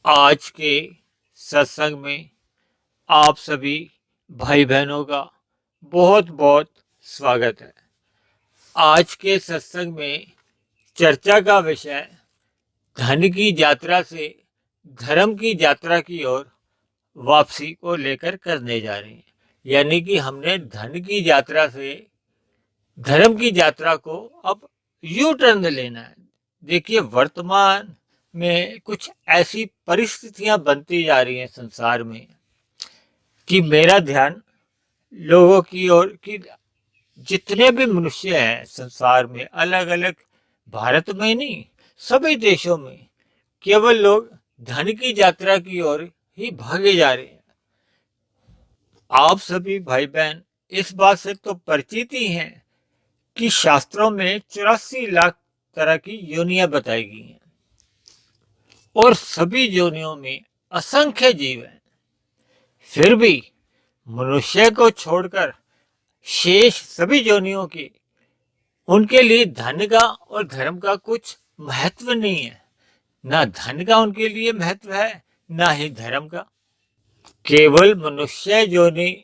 आज के सत्संग में आप सभी भाई बहनों का बहुत बहुत स्वागत है। आज के सत्संग में चर्चा का विषय धन की यात्रा से धर्म की यात्रा की ओर वापसी को लेकर करने जा रहे हैं। यानी कि हमने धन की यात्रा से धर्म की यात्रा को अब यू टर्न लेना है। देखिए, वर्तमान में कुछ ऐसी परिस्थितियां बनती जा रही हैं संसार में कि मेरा ध्यान लोगों की ओर कि जितने भी मनुष्य हैं संसार में, अलग अलग, भारत में नहीं सभी देशों में, केवल लोग धन की यात्रा की ओर ही भागे जा रहे हैं। आप सभी भाई बहन इस बात से तो परिचित ही हैं कि शास्त्रों में 84 लाख तरह की योनियां बताई गई हैं और सभी योनियों में असंख्य जीव हैं। फिर भी मनुष्य को छोड़कर शेष सभी योनियों के उनके लिए धन का और धर्म का कुछ महत्व नहीं है। ना धन का उनके लिए महत्व है, ना ही धर्म का। केवल मनुष्य योनि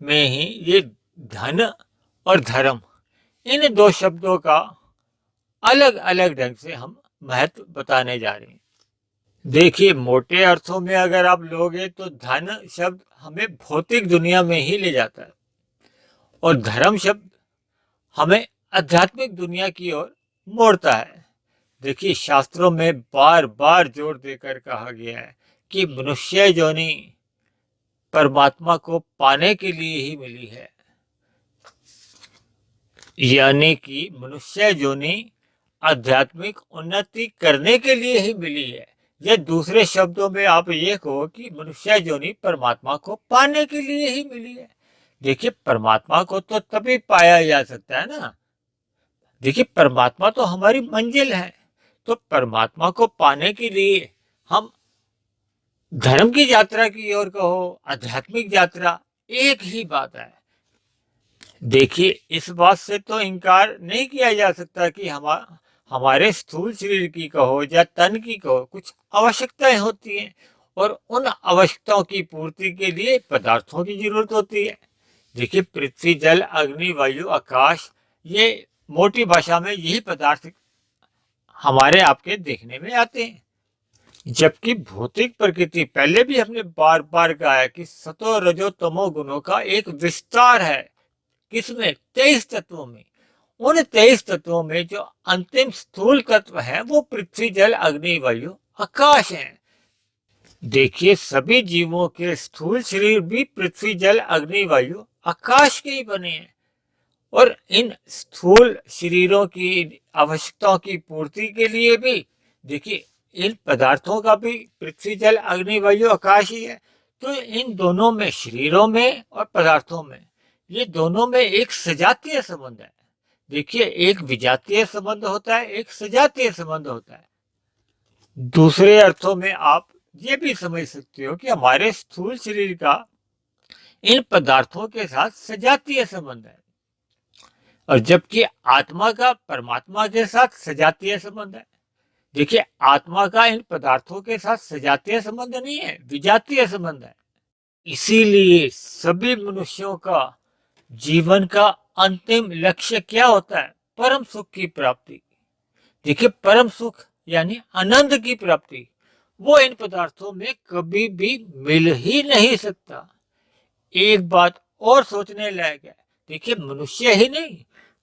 में ही ये धन और धर्म, इन दो शब्दों का अलग अलग ढंग से हम महत्व बताने जा रहे हैं। देखिए, मोटे अर्थों में अगर आप लोगे तो धन शब्द हमें भौतिक दुनिया में ही ले जाता है और धर्म शब्द हमें आध्यात्मिक दुनिया की ओर मोड़ता है। देखिए, शास्त्रों में बार बार जोर देकर कहा गया है कि मनुष्य योनि परमात्मा को पाने के लिए ही मिली है। यानी कि मनुष्य योनि आध्यात्मिक उन्नति करने के लिए ही मिली है। या दूसरे शब्दों में आप ये कहो कि मनुष्य योनि परमात्मा को पाने के लिए ही मिली है। देखिए, परमात्मा को तो तभी पाया जा सकता है ना। देखिए, परमात्मा तो हमारी मंजिल है, तो परमात्मा को पाने के लिए हम धर्म की यात्रा की ओर कहो, आध्यात्मिक यात्रा, एक ही बात है। देखिए, इस बात से तो इनकार नहीं किया जा सकता कि हमारे स्थूल शरीर की कहो या तन की कहो कुछ आवश्यकताएं होती हैं और उन आवश्यकताओं की पूर्ति के लिए पदार्थों की जरूरत होती है। देखिए, पृथ्वी, जल, अग्नि, वायु, आकाश, ये मोटी भाषा में यही पदार्थ हमारे आपके देखने में आते हैं। जबकि भौतिक प्रकृति, पहले भी हमने बार बार कहा है कि सतो रजो तमो गुणों का एक विस्तार है। किसमें? 23 तत्वों में। उन 23 तत्वों में जो अंतिम स्थूल तत्व है वो पृथ्वी, जल, अग्नि, वायु, आकाश है। देखिए, सभी जीवों के स्थूल शरीर भी पृथ्वी, जल, अग्नि, वायु, आकाश के ही बने हैं और इन स्थूल शरीरों की आवश्यकताओं की पूर्ति के लिए भी देखिए इन पदार्थों का भी पृथ्वी, जल, अग्नि, वायु, आकाश ही है। तो इन दोनों में, शरीरों में और पदार्थों में, ये दोनों में एक सजातीय संबंध है। देखिए, एक विजातीय संबंध होता है, एक सजातीय संबंध होता है। दूसरे अर्थों में आप ये भी समझ सकते हो कि हमारे स्थूल शरीर का इन पदार्थों के साथ सजातीय संबंध है और जबकि आत्मा का परमात्मा के साथ सजातीय संबंध है। देखिए, आत्मा का इन पदार्थों के साथ सजातीय संबंध नहीं है, विजातीय संबंध है। इसीलिए सभी मनुष्यों का जीवन का अंतिम लक्ष्य क्या होता है? परम सुख की प्राप्ति। देखिए, परम सुख यानी आनंद की प्राप्ति, वो इन पदार्थों में कभी भी मिल ही नहीं सकता। एक बात और सोचने लायक है। देखिए, मनुष्य ही नहीं,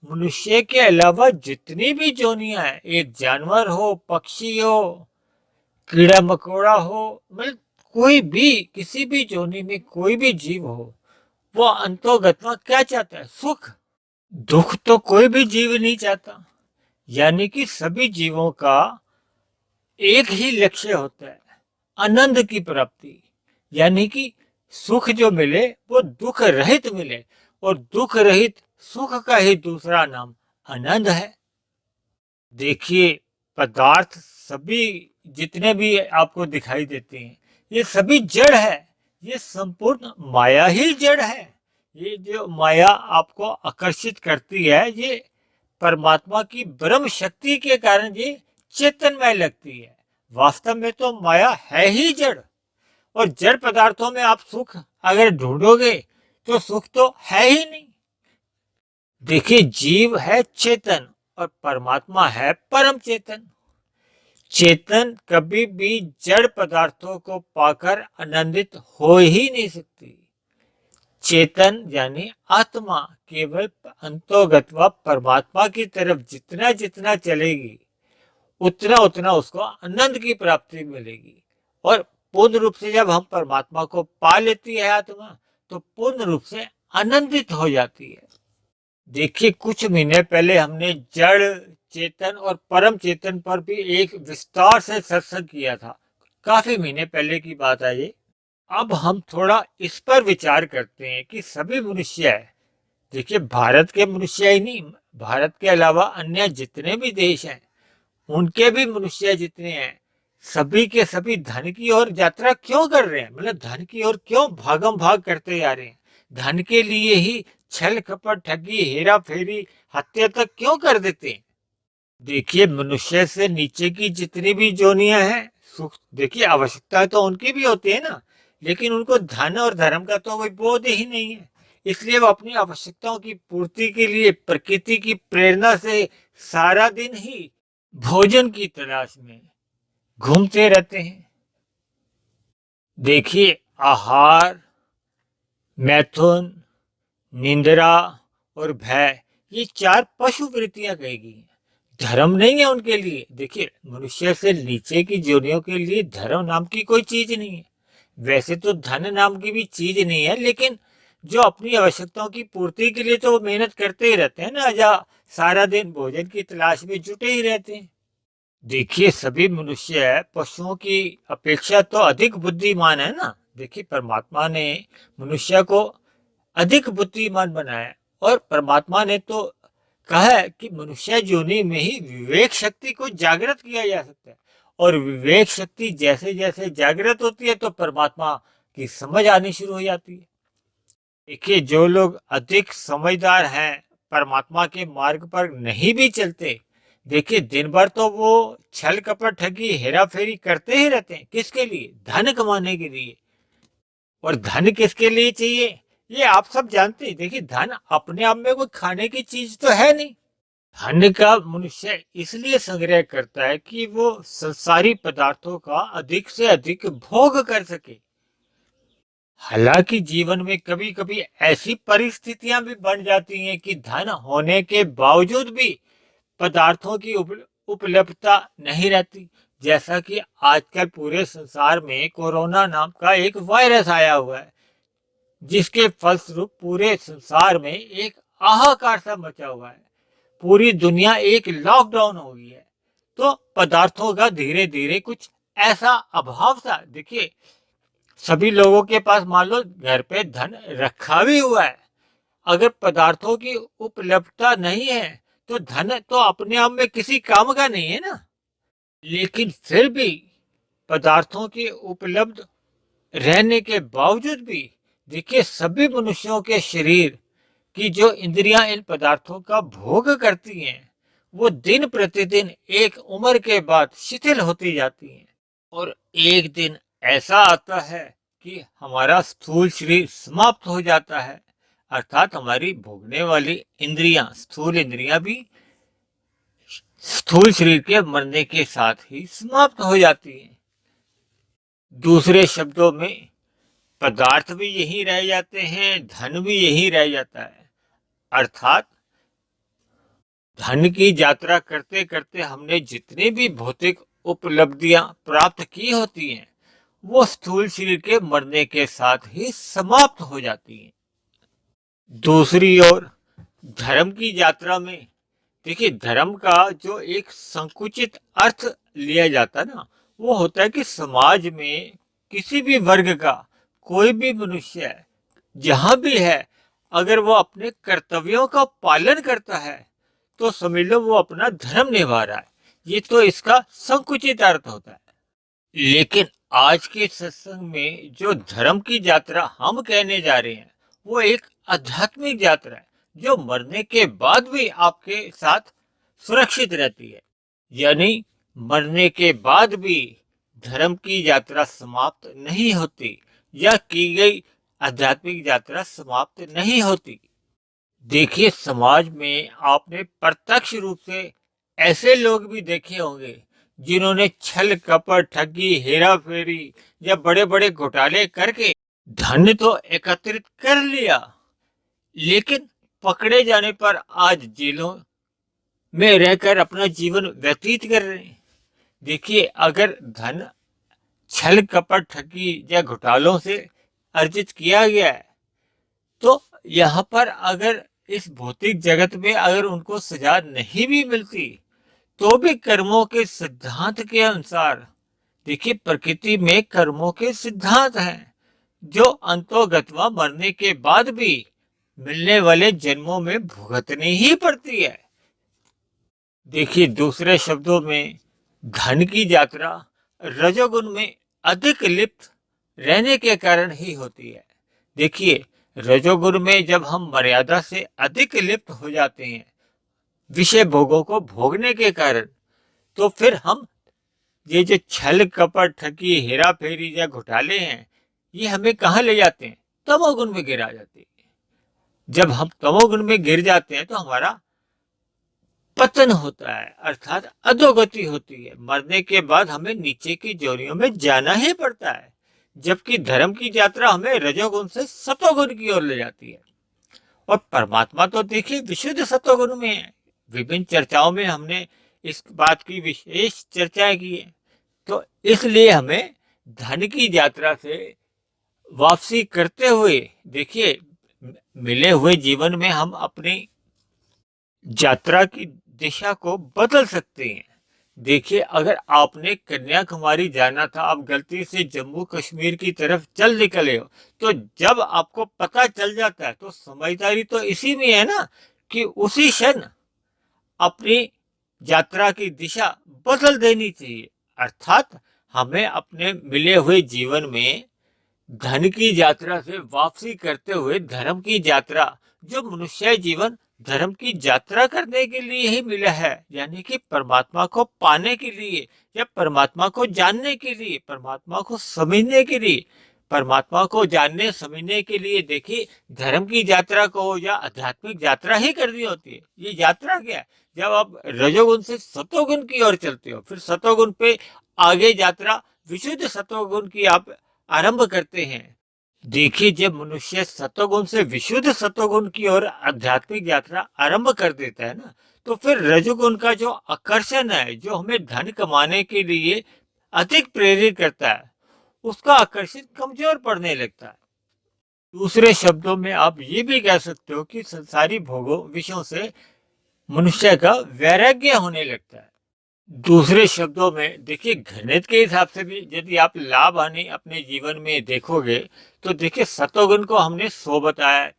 मनुष्य के अलावा जितनी भी योनियां हैं, एक जानवर हो, पक्षी हो, कीड़ा मकोड़ा हो, मतलब कोई भी, किसी भी योनि में कोई भी जीव हो, वो अंतोगत्वा क्या चाहता है? सुख। दुख तो कोई भी जीव नहीं चाहता। यानी कि सभी जीवों का एक ही लक्ष्य होता है, आनंद की प्राप्ति। यानी कि सुख जो मिले वो दुख रहित मिले और दुख रहित सुख का ही दूसरा नाम आनंद है। देखिए, पदार्थ सभी जितने भी आपको दिखाई देते हैं ये सभी जड़ है, ये संपूर्ण माया ही जड़ है। ये जो माया आपको आकर्षित करती है ये परमात्मा की ब्रह्म शक्ति के कारण ये चेतनमय लगती है। वास्तव में तो माया है ही जड़, और जड़ पदार्थों में आप सुख अगर ढूंढोगे तो सुख तो है ही नहीं। देखिए, जीव है चेतन और परमात्मा है परम चेतन। चेतन कभी भी जड़ पदार्थों को पाकर आनंदित हो ही नहीं सकती। चेतन यानी आत्मा केवल अंतोगत्वा परमात्मा की तरफ जितना जितना चलेगी उतना उतना उसको आनंद की प्राप्ति मिलेगी। और पूर्ण रूप से जब हम परमात्मा को पा लेती है आत्मा, तो पूर्ण रूप से आनंदित हो जाती है। देखिए, कुछ महीने पहले हमने जड़ चेतन और परम चेतन पर भी एक विस्तार से सत्संग किया था। काफी महीने पहले की बात है ये। अब हम थोड़ा इस पर विचार करते हैं कि सभी मनुष्य है, देखिए भारत के मनुष्य ही नहीं, भारत के अलावा अन्य जितने भी देश हैं उनके भी मनुष्य जितने हैं, सभी के सभी धन की ओर यात्रा क्यों कर रहे हैं? मतलब धन की ओर क्यों भागम भाग करते जा रहे हैं? धन के लिए ही छल कपट ठगी हेरा फेरी हत्या तक क्यों कर देते हैं? देखिए, मनुष्य से नीचे की जितनी भी जोनियां हैं, सुख देखिए आवश्यकता तो उनकी भी होती है ना, लेकिन उनको धन और धर्म का तो कोई बोध ही नहीं है। इसलिए वो अपनी आवश्यकताओं की पूर्ति के लिए प्रकृति की प्रेरणा से सारा दिन ही भोजन की तलाश में घूमते रहते हैं। देखिए, आहार, मैथुन, निंद्रा और भय, ये चार पशु वृत्तियां कही गई हैं। धर्म नहीं है उनके लिए। देखिए, मनुष्य से नीचे की जोनियों के लिए धर्म नाम की कोई चीज नहीं है। वैसे तो धन नाम की भी चीज नहीं है, लेकिन जो अपनी आवश्यकताओं की पूर्ति के लिए तो वो मेहनत करते ही रहते हैं ना, जा सारा दिन भोजन की तलाश में जुटे ही रहते हैं। देखिए, सभी मनुष्य पशुओं की अपेक्षा तो अधिक बुद्धिमान है ना। देखिए, परमात्मा ने मनुष्य को अधिक बुद्धिमान बनाया, और परमात्मा ने तो कहा है कि मनुष्य योनि में ही विवेक शक्ति को जागृत किया जा सकता है, और विवेक शक्ति जैसे जैसे जागृत होती है तो परमात्मा की समझ आनी शुरू हो जाती है। देखिए, जो लोग अधिक समझदार हैं, परमात्मा के मार्ग पर नहीं भी चलते, देखिए दिन भर तो वो छल कपट ठगी हेरा फेरी करते ही रहते हैं। किसके लिए? धन कमाने के लिए। और धन किसके लिए चाहिए ये आप सब जानते हैं। देखिए, धन अपने आप में कोई खाने की चीज तो है नहीं। धन का मनुष्य इसलिए संग्रह करता है कि वो संसारी पदार्थों का अधिक से अधिक भोग कर सके। हालांकि जीवन में कभी कभी ऐसी परिस्थितियां भी बन जाती हैं कि धन होने के बावजूद भी पदार्थों की उपलब्धता नहीं रहती। जैसा कि आजकल पूरे संसार में कोरोना नाम का एक वायरस आया हुआ है, जिसके फलस्वरूप पूरे संसार में एक हाहाकार सा मचा हुआ है। पूरी दुनिया एक लॉकडाउन हो गई है। तो पदार्थों का धीरे धीरे कुछ ऐसा अभाव सा, देखिए सभी लोगों के पास मान लो घर पे धन रखा भी हुआ है, अगर पदार्थों की उपलब्धता नहीं है तो धन तो अपने आप में किसी काम का नहीं है ना। लेकिन फिर भी पदार्थों के उपलब्ध रहने के बावजूद भी देखिए सभी मनुष्यों के शरीर की जो इंद्रियां इन पदार्थों का भोग करती हैं, वो दिन प्रतिदिन एक उम्र के बाद शिथिल होती जाती हैं। और एक दिन ऐसा आता है कि हमारा स्थूल शरीर समाप्त हो जाता है, अर्थात हमारी भोगने वाली इंद्रियां, स्थूल इंद्रियां भी स्थूल शरीर के मरने के साथ ही समाप्त हो जाती हैं। दूसरे शब्दों में पदार्थ भी यही रह जाते हैं, धन भी यही रह जाता है। अर्थात धन की यात्रा करते करते हमने जितनी भी भौतिक उपलब्धियां प्राप्त की होती हैं, वो स्थूल शरीर के मरने के साथ ही समाप्त हो जाती हैं। दूसरी ओर धर्म की यात्रा में देखिए, धर्म का जो एक संकुचित अर्थ लिया जाता है ना, वो होता है कि समाज में किसी भी वर्ग का कोई भी मनुष्य है, जहां भी है, अगर वो अपने कर्तव्यों का पालन करता है तो समझ लो वो अपना धर्म निभा रहा है। ये तो इसका संकुचित अर्थ होता है। लेकिन आज के सत्संग में जो धर्म की यात्रा हम कहने जा रहे हैं, वो एक आध्यात्मिक यात्रा है जो मरने के बाद भी आपके साथ सुरक्षित रहती है। यानी मरने के बाद भी धर्म की यात्रा समाप्त नहीं होती, या की गई आध्यात्मिक यात्रा समाप्त नहीं होती। देखिए, समाज में आपने प्रत्यक्ष रूप से ऐसे लोग भी देखे होंगे जिन्होंने छल कपट, ठगी, हेरा फेरी या बड़े बड़े घोटाले करके धन तो एकत्रित कर लिया, लेकिन पकड़े जाने पर आज जेलों में रहकर अपना जीवन व्यतीत कर रहे हैं। देखिए, अगर धन छल कपट, ठगी या घोटालों से अर्जित किया गया है, तो यहाँ पर अगर इस भौतिक जगत में अगर उनको सजा नहीं भी मिलती, तो भी कर्मों के सिद्धांत के अनुसार, देखिए प्रकृति में कर्मों के सिद्धांत हैं जो अंतोगत्वा मरने के बाद भी मिलने वाले जन्मों में भुगतनी ही पड़ती है। देखिए, दूसरे शब्दों में धन की यात्रा रजोगुण में अधिक लिप्त रहने के कारण ही होती है। देखिए, रजोगुण में जब हम मर्यादा से अधिक लिप्त हो जाते हैं विषय भोगों को भोगने के कारण, तो फिर हम ये जो छल कपट, ठगी, हेरा फेरी या घोटाले हैं, ये हमें कहाँ ले जाते हैं? तमोगुण में गिरा जाते हैं। जब हम तमोगुण में गिर जाते हैं तो हमारा पतन होता है, अर्थात अधोगति होती है। मरने के बाद हमें नीचे की जोनियों में जाना ही पड़ता है, जबकि धर्म की यात्रा हमें रजोगुण से सतोगुण की ओर ले जाती है। और परमात्मा तो देखिए विशुद्ध सतोगुण में है। विभिन्न चर्चाओं में हमने इस बात की विशेष चर्चा की है। तो इसलिए हमें धन की यात्रा से वापसी करते हुए, देखिए मिले हुए जीवन में हम अपनी यात्रा की दिशा को बदल सकते हैं। देखिए, अगर आपने कन्याकुमारी जाना था, आप गलती से जम्मू कश्मीर की तरफ चल निकले हो, तो जब आपको पता चल जाता है तो समझदारी तो इसी में है ना कि उसी क्षण अपनी यात्रा की दिशा बदल देनी चाहिए। अर्थात हमें अपने मिले हुए जीवन में धन की यात्रा से वापसी करते हुए धर्म की यात्रा, जो मनुष्य जीवन धर्म की यात्रा करने के लिए ही मिला है, यानी कि परमात्मा को पाने के लिए या परमात्मा को जानने के लिए, परमात्मा को समझने के लिए, परमात्मा को जानने समझने के लिए, देखिए धर्म की यात्रा को या आध्यात्मिक यात्रा ही करनी होती है। ये यात्रा क्या है? जब आप रजोगुण से सतोगुण की ओर चलते हो, फिर सतोगुण पे आगे यात्रा विशुद्ध सतोगुण की आप आरंभ करते हैं। देखिए, जब मनुष्य सतोगुण से विशुद्ध सतोगुण की ओर आध्यात्मिक यात्रा आरंभ कर देता है ना, तो फिर रजोगुण का जो आकर्षण है, जो हमें धन कमाने के लिए अधिक प्रेरित करता है, उसका आकर्षण कमजोर पड़ने लगता है। दूसरे शब्दों में आप ये भी कह सकते हो कि संसारी भोगों विषयों से मनुष्य का वैराग्य होने लगता है। दूसरे शब्दों में देखिए, गणित के हिसाब से भी यदि आप लाभ हानि अपने जीवन में देखोगे, तो देखिए सतोगुण को हमने 100 बताया है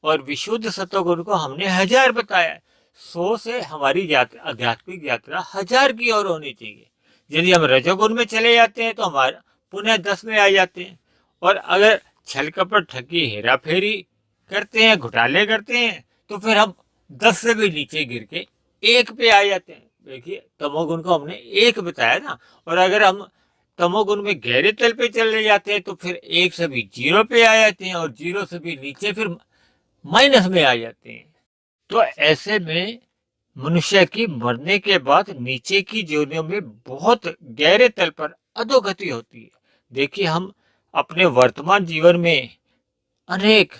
और विशुद्ध सतोगुण को हमने 1000 बताया है। 100 से हमारी आध्यात्मिक यात्रा 1000 की ओर होनी चाहिए। यदि हम रजोगुण में चले जाते हैं तो हमारा पुनः 10 में आ जाते हैं, और अगर छल कपट, ठगी, हेरा फेरी करते हैं, घोटाले करते हैं, तो फिर हम 10 से भी नीचे गिर के 1 पे आ जाते हैं। देखिए, तमोगुण को हमने 1 बताया ना, और अगर हम तमोगुण में गहरे तल पे चले जाते हैं तो फिर 1 से भी 0 पे आ जाते हैं, और 0 से भी नीचे फिर माइनस में आ जाते हैं। तो ऐसे में मनुष्य की मरने के बाद नीचे की जोनियों में बहुत गहरे तल पर अधोगति होती है। देखिए, हम अपने वर्तमान जीवन में अनेक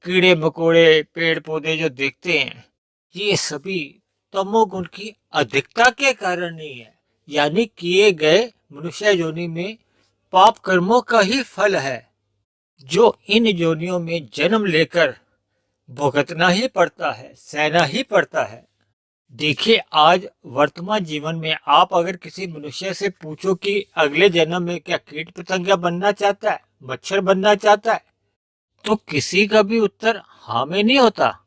कीड़े मकोड़े, पेड़ पौधे जो देखते हैं, ये सभी तमोगुण की अधिकता के कारण नहीं है, यानी किए गए मनुष्य योनि में पाप कर्मों का ही फल है, जो इन योनियों में जन्म लेकर भुगतना ही पड़ता है, सहना ही पड़ता है। देखिए, आज वर्तमान जीवन में आप अगर किसी मनुष्य से पूछो कि अगले जन्म में क्या कीट पतंगा बनना चाहता है, मच्छर बनना चाहता है, तो किसी का भी उत्तर हाँ में नहीं होता।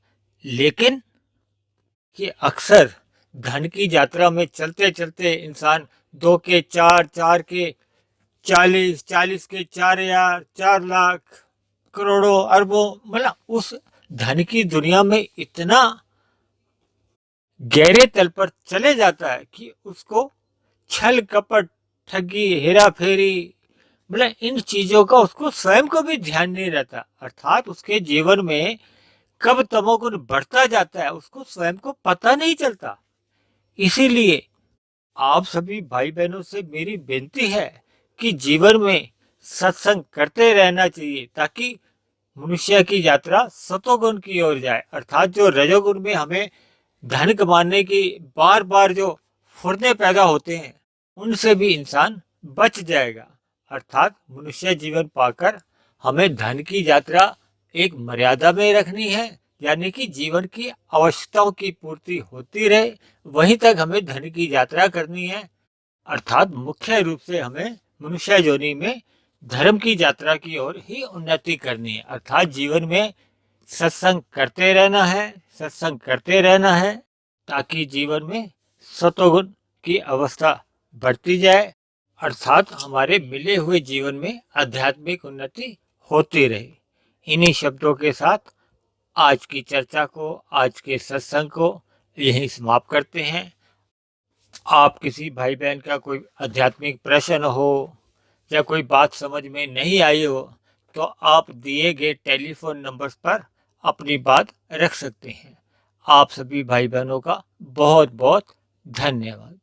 लेकिन कि अक्सर धन की यात्रा में चलते चलते इंसान 2 के 4, 4 के 40, 40 के 4,000, 4 लाख, करोड़ों, अरबों, मतलब उस धन की दुनिया में इतना गहरे तल पर चले जाता है कि उसको छल कपट, ठगी, हेरा फेरी, मतलब इन चीजों का उसको स्वयं को भी ध्यान नहीं रहता। अर्थात उसके जीवन में कब तमोगुण बढ़ता जाता है उसको स्वयं को पता नहीं चलता। इसीलिए आप सभी भाई बहनों से मेरी विनती है कि जीवन में सत्संग करते रहना चाहिए, ताकि मनुष्य की यात्रा सतोगुण की ओर जाए। अर्थात जो रजोगुण में हमें धन कमाने की बार बार जो फुर्ने पैदा होते हैं, उनसे भी इंसान बच जाएगा। अर्थात मनुष्य जीवन पाकर हमें धन की यात्रा एक मर्यादा में रखनी है, यानी कि जीवन की आवश्यकताओं की पूर्ति होती रहे, वहीं तक हमें धन की यात्रा करनी है। अर्थात मुख्य रूप से हमें मनुष्य योनि में धर्म की यात्रा की ओर ही उन्नति करनी है। अर्थात जीवन में सत्संग करते रहना है, सत्संग करते रहना है, ताकि जीवन में सतोगुण की अवस्था बढ़ती जाए। अर्थात हमारे मिले हुए जीवन में आध्यात्मिक उन्नति होती रहे। इन्हीं शब्दों के साथ आज की चर्चा को, आज के सत्संग को यहीं समाप्त करते हैं। आप किसी भाई बहन का कोई आध्यात्मिक प्रश्न हो या कोई बात समझ में नहीं आई हो, तो आप दिए गए टेलीफोन नंबर्स पर अपनी बात रख सकते हैं। आप सभी भाई बहनों का बहुत बहुत धन्यवाद।